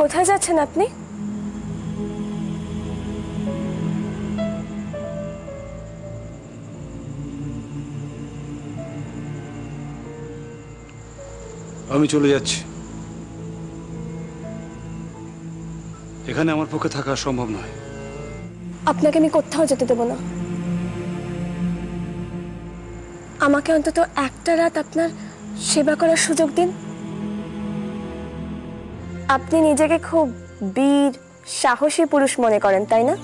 কোথায় যাচ্ছেন আপনি? আমি চলে যাচ্ছি। এখানে আমার পক্ষে থাকা সম্ভব নয়। আপনাকে আমি কোথাও যেতে দেব না। আমাকে অন্তত একটা রাত আপনার সেবা করার সুযোগ দিন। আপনি নিজেকে খুব বীর সাহসী পুরুষ মনে করেন, তাই না?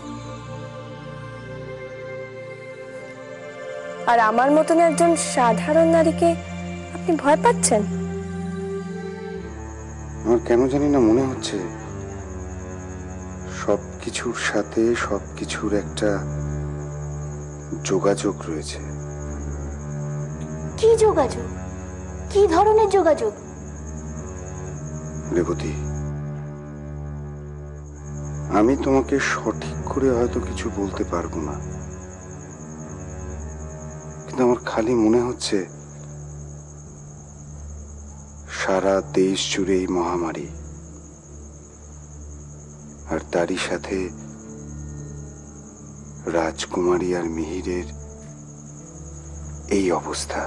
আর আমার মতন একজন সাধারণ নারীকে আপনি ভয় পাচ্ছেন? আমার কেন জানি না মনে হচ্ছে সবকিছুর সাথে সবকিছুর একটা যোগাযোগ রয়েছে। কি যোগাযোগ? কি ধরনের যোগাযোগ? রেবতী, আমি তোমাকে সঠিক করে হয়তো কিছু বলতে পারবো না, কিন্তু আমার খালি মনে হচ্ছে সারা দেশ জুড়ে এই মহামারী, আর তারই সাথে রাজকুমারী আর মিহিরের এই অবস্থা।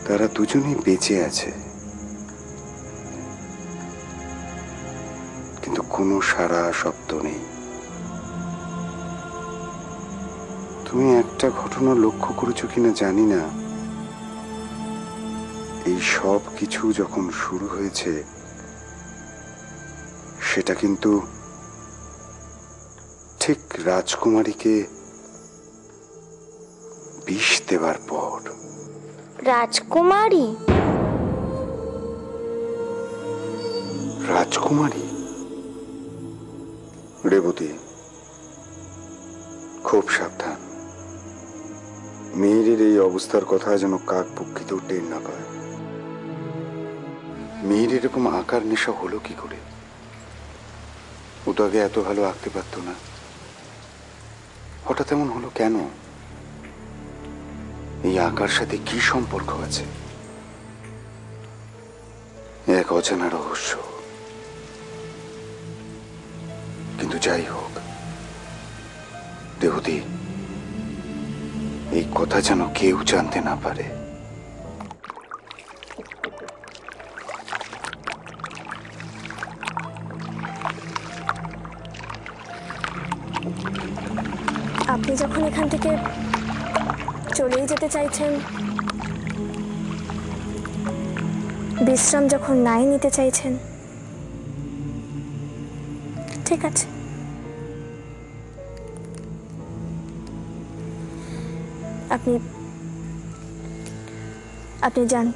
তারা দুজনেই বেঁচে আছে, কিন্তু কোনো সাড়া শব্দ নেই। তুমি একটা ঘটনা লক্ষ্য করেছো কিনা জানি না, এই সব কিছু যখন শুরু হয়েছে সেটা কিন্তু ঠিক রাজকুমারীকে বিষ দেবার পর। রাজকুমারী? রাজকুমারী? রেবতী, খুব সাবধান। মেয়ের এই অবস্থার কথা যেন কাক পক্ষিতেও টের না পায়। মেয়ের এরকম আঁকার নেশা হলো কি করে? ও তো আগে এত ভালো আঁকতে পারতো না, হঠাৎ এমন হলো কেন? এই আঁকার সাথে কি সম্পর্ক আছে? এক অজানা রহস্য। কিন্তু যাই হোক রেবতী, এই কথা যেন কেউ জানতে না পারে। আপনি যখন এখান থেকে চলেই যেতে চাইছেন, বিশ্রাম যখন নাই নিতে চাইছেন, ঠিক আছে। আপনি আপনি যান,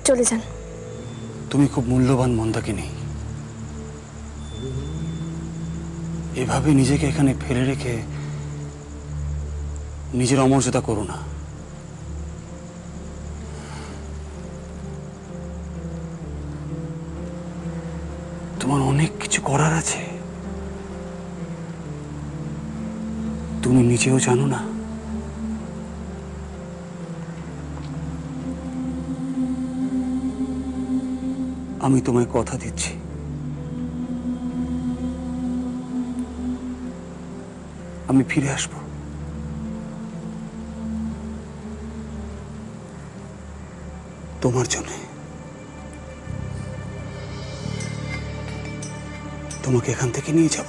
চলে যান। তুমি খুব মূল্যবান মন্দাকিনী। এভাবে নিজেকে এখানে ফেলে রেখে নিজের অমর্যাদা করো না। তোমার অনেক কিছু করার আছে, তুমি নিজেও জানো না। আমি তোমায় কথা দিচ্ছি, আমি ফিরে আসব। তোমার জন্য, তোমাকে এখান থেকে নিয়ে যাব।